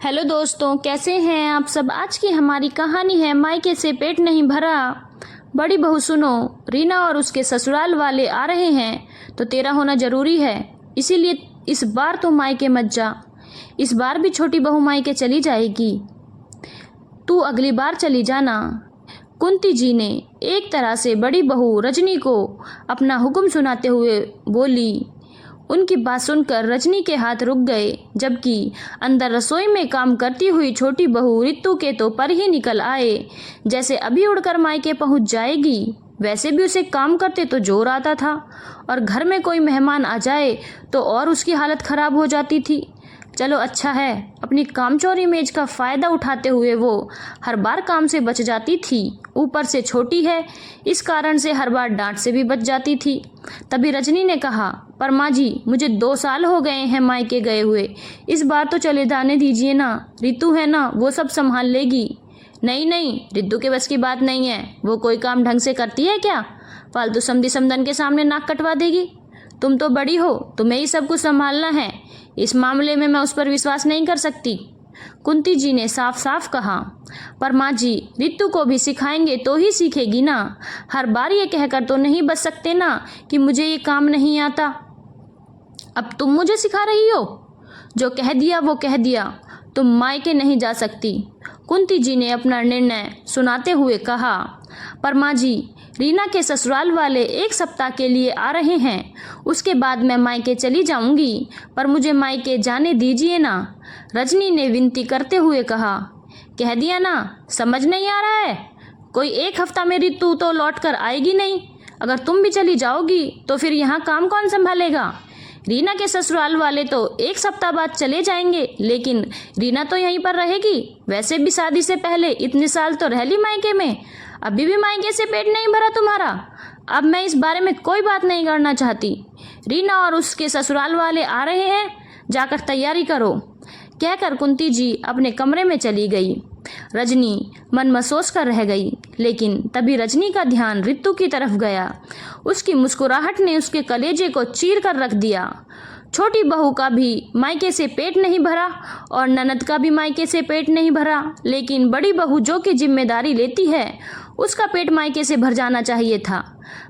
Hello दोस्तों, कैसे हैं आप सब। आज की हमारी कहानी है मायके से पेट नहीं भरा। बड़ी बहू सुनो, रीना और उसके ससुराल वाले आ रहे हैं तो तेरा होना जरूरी है, इसीलिए इस बार तो मायके मत जा। इस बार भी छोटी बहू मायके चली जाएगी, तू अगली बार चली जाना। कुंती जी ने एक तरह से बड़ी बहू रजनी को अपना हुक्म सुनाते हुए बोली। उनकी बात सुनकर रजनी के हाथ रुक गए, जबकि अंदर रसोई में काम करती हुई छोटी बहू रितु के तो पर ही निकल आए, जैसे अभी उड़कर मायके पहुंच जाएगी। वैसे भी उसे काम करते तो जोर आता था, और घर में कोई मेहमान आ जाए तो और उसकी हालत खराब हो जाती थी। चलो अच्छा है, अपनी कामचोर इमेज का फ़ायदा उठाते हुए वो हर बार काम से बच जाती थी। ऊपर से छोटी है, इस कारण से हर बार डांट से भी बच जाती थी। तभी रजनी ने कहा, पर माँ जी, मुझे 2 साल हो गए हैं मायके गए हुए, इस बार तो चले जाने दीजिए ना। रितु है ना, वो सब संभाल लेगी। नहीं नहीं, रितु के बस की बात नहीं है, वो कोई काम ढंग से करती है क्या? फालतू समधी समधन के सामने नाक कटवा देगी। तुम तो बड़ी हो, तुम्हें ही सब कुछ संभालना है, इस मामले में मैं उस पर विश्वास नहीं कर सकती। कुंती जी ने साफ साफ कहा। पर माँ जी, रितु को भी सिखाएंगे तो ही सीखेगी ना। हर बार ये कहकर तो नहीं बच सकते ना कि मुझे ये काम नहीं आता। अब तुम मुझे सिखा रही हो? जो कह दिया वो कह दिया, तुम मायके नहीं जा सकती। कुंती जी ने अपना निर्णय सुनाते हुए कहा। पर माँ जी, रीना के ससुराल वाले 1 सप्ताह के लिए आ रहे हैं, उसके बाद मैं मायके चली जाऊंगी, पर मुझे मायके जाने दीजिए ना। रजनी ने विनती करते हुए कहा। कह दिया ना, समझ नहीं आ रहा है? कोई 1 हफ्ता में रितु तो लौट कर आएगी नहीं। अगर तुम भी चली जाओगी तो फिर यहाँ काम कौन संभालेगा? रीना के ससुराल वाले तो 1 सप्ताह बाद चले जाएंगे, लेकिन रीना तो यहीं पर रहेगी। वैसे भी शादी से पहले इतने साल तो रह ली मायके में, अभी भी मायके से पेट नहीं भरा तुम्हारा। अब मैं इस बारे में कोई बात नहीं करना चाहती। रीना और उसके ससुराल वाले आ रहे हैं, जाकर तैयारी करो। कहकर कुंती जी अपने कमरे में चली गई। रजनी मन में सोच कर रह गई, लेकिन तभी रजनी का ध्यान रितु की तरफ गया। उसकी मुस्कुराहट ने उसके कलेजे को चीर कर रख दिया। छोटी बहू का भी मायके से पेट नहीं भरा और ननद का भी मायके से पेट नहीं भरा, लेकिन बड़ी बहू जो कि जिम्मेदारी लेती है, उसका पेट मायके से भर जाना चाहिए था।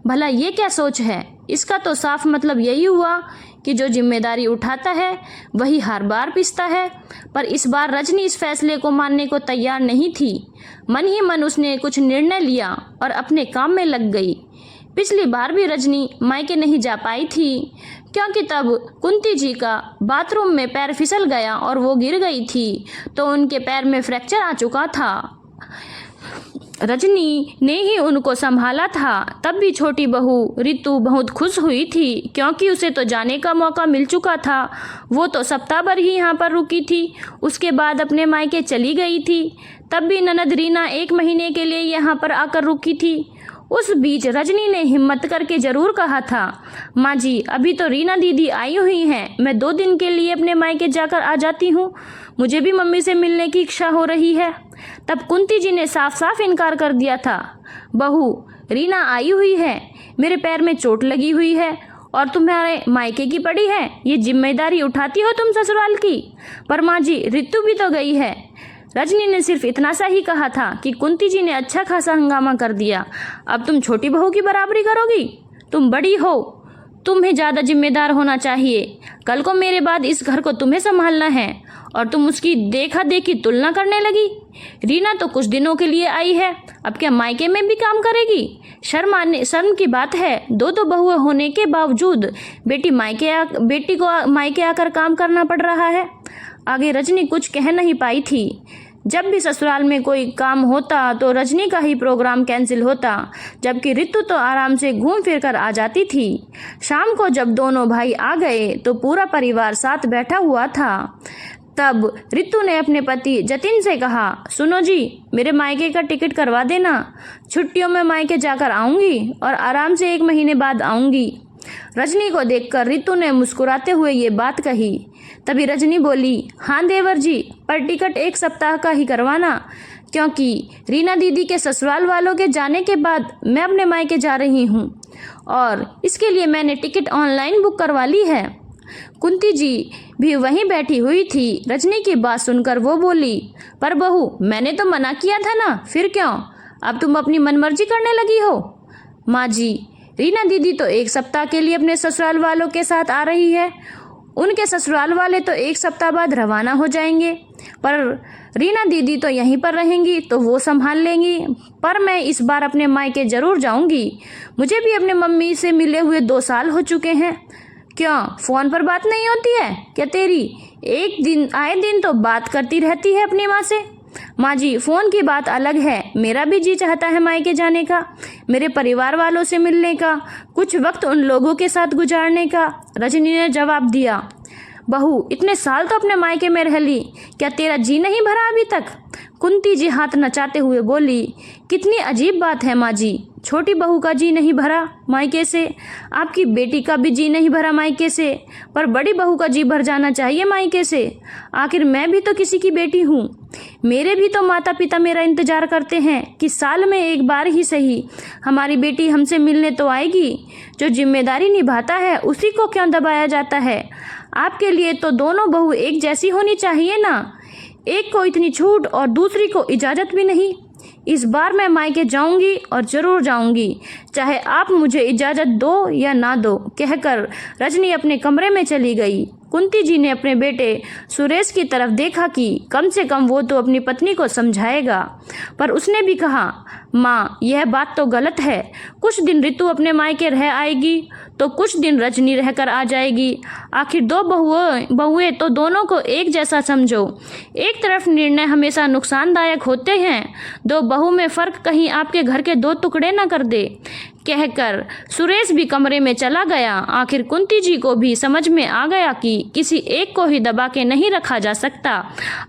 भला ये क्या सोच है? इसका तो साफ मतलब यही हुआ कि जो जिम्मेदारी उठाता है वही हर बार पिसता है। पर इस बार रजनी इस फैसले को मानने को तैयार नहीं थी। मन ही मन उसने कुछ निर्णय लिया और अपने काम में लग गई। पिछली बार भी रजनी मायके नहीं जा पाई थी, क्योंकि तब कुंती जी का बाथरूम में पैर फिसल गया और वो गिर गई थी, तो उनके पैर में फ्रैक्चर आ चुका था। रजनी ने ही उनको संभाला था। तब भी छोटी बहू रितु बहुत खुश हुई थी, क्योंकि उसे तो जाने का मौका मिल चुका था। वो तो सप्ताह भर ही यहाँ पर रुकी थी, उसके बाद अपने मायके चली गई थी। तब भी ननद रीना 1 महीने के लिए यहाँ पर आकर रुकी थी। उस बीच रजनी ने हिम्मत करके जरूर कहा था, माँ जी, अभी तो रीना दीदी आई हुई हैं, मैं 2 दिन के लिए अपने मायके जाकर आ जाती हूँ, मुझे भी मम्मी से मिलने की इच्छा हो रही है। तब कुंती जी ने साफ साफ इनकार कर दिया था। बहू, रीना आई हुई है, मेरे पैर में चोट लगी हुई है और तुम्हारे मायके की पड़ी है, ये जिम्मेदारी उठाती हो तुम ससुराल की? पर माँ जी, रितु भी तो गई है। रजनी ने सिर्फ इतना सा ही कहा था कि कुंती जी ने अच्छा खासा हंगामा कर दिया। अब तुम छोटी बहू की बराबरी करोगी? तुम बड़ी हो, तुम्हें ज़्यादा जिम्मेदार होना चाहिए। कल को मेरे बाद इस घर को तुम्हें संभालना है और तुम उसकी देखा देखी तुलना करने लगी। रीना तो कुछ दिनों के लिए आई है, अब क्या मायके में भी काम करेगी? शर्म की बात है, 2 बहुएं होने के बावजूद बेटी को मायके आकर काम करना पड़ रहा है। आगे रजनी कुछ कह नहीं पाई थी। जब भी ससुराल में कोई काम होता तो रजनी का ही प्रोग्राम कैंसिल होता, जबकि रितु तो आराम से घूम फिर कर आ जाती थी। शाम को जब दोनों भाई आ गए तो पूरा परिवार साथ बैठा हुआ था। तब रितु ने अपने पति जतिन से कहा, सुनो जी, मेरे मायके का टिकट करवा देना, छुट्टियों में मायके जाकर आऊँगी और आराम से 1 महीने बाद आऊँगी। रजनी को देखकर रितु ने मुस्कुराते हुए ये बात कही। तभी रजनी बोली, हाँ देवर जी, पर टिकट 1 सप्ताह का ही करवाना, क्योंकि रीना दीदी के ससुराल वालों के जाने के बाद मैं अपने मायके जा रही हूँ और इसके लिए मैंने टिकट ऑनलाइन बुक करवा ली है। कुंती जी भी वहीं बैठी हुई थी। रजनी की बात सुनकर वो बोली, पर बहू, मैंने तो मना किया था ना, फिर क्यों अब तुम अपनी मनमर्जी करने लगी हो? माँ जी, रीना दीदी तो 1 सप्ताह के लिए अपने ससुराल वालों के साथ आ रही है। उनके ससुराल वाले तो 1 सप्ताह बाद रवाना हो जाएंगे, पर रीना दीदी तो यहीं पर रहेंगी, तो वो संभाल लेंगी। पर मैं इस बार अपने मायके जरूर जाऊंगी। मुझे भी अपने मम्मी से मिले हुए 2 साल हो चुके हैं। क्यों, फोन पर बात नहीं होती है क्या तेरी? एक दिन आए दिन तो बात करती रहती है अपनी माँ से। माँ जी, फोन की बात अलग है, मेरा भी जी चाहता है मायके जाने का, मेरे परिवार वालों से मिलने का, कुछ वक्त उन लोगों के साथ गुजारने का। रजनी ने जवाब दिया। बहू, इतने साल तो अपने मायके में रह ली, क्या तेरा जी नहीं भरा अभी तक? कुंती जी हाथ नचाते हुए बोली। कितनी अजीब बात है माँ जी, छोटी बहू का जी नहीं भरा मायके से, आपकी बेटी का भी जी नहीं भरा मायके से, पर बड़ी बहू का जी भर जाना चाहिए मायके से। आखिर मैं भी तो किसी की बेटी हूँ। मेरे भी तो माता पिता मेरा इंतजार करते हैं कि साल में 1 बार ही सही हमारी बेटी हमसे मिलने तो आएगी। जो जिम्मेदारी निभाता है उसी को क्यों दबाया जाता है? आपके लिए तो दोनों बहू एक जैसी होनी चाहिए ना, एक को इतनी छूट और दूसरी को इजाज़त भी नहीं। इस बार मैं मायके जाऊंगी और जरूर जाऊंगी, चाहे आप मुझे इजाज़त दो या ना दो, कहकर रजनी अपने कमरे में चली गई। कुंती जी ने अपने बेटे सुरेश की तरफ देखा कि कम से कम वो तो अपनी पत्नी को समझाएगा, पर उसने भी कहा, माँ, यह बात तो गलत है। कुछ दिन ऋतु अपने मायके रह आएगी तो कुछ दिन रजनी रहकर आ जाएगी। आखिर 2 बहुएं तो दोनों को एक जैसा समझो। एक तरफ निर्णय हमेशा नुकसानदायक होते हैं, 2 बहू में फर्क कहीं आपके घर के 2 टुकड़े न कर दे, कहकर सुरेश भी कमरे में चला गया। आखिर कुंती जी को भी समझ में आ गया कि किसी एक को ही दबा के नहीं रखा जा सकता,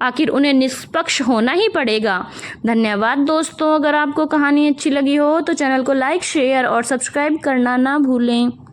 आखिर उन्हें निष्पक्ष होना ही पड़ेगा। धन्यवाद दोस्तों, अगर आपको कहानी अच्छी लगी हो तो चैनल को लाइक, शेयर और सब्सक्राइब करना ना भूलें।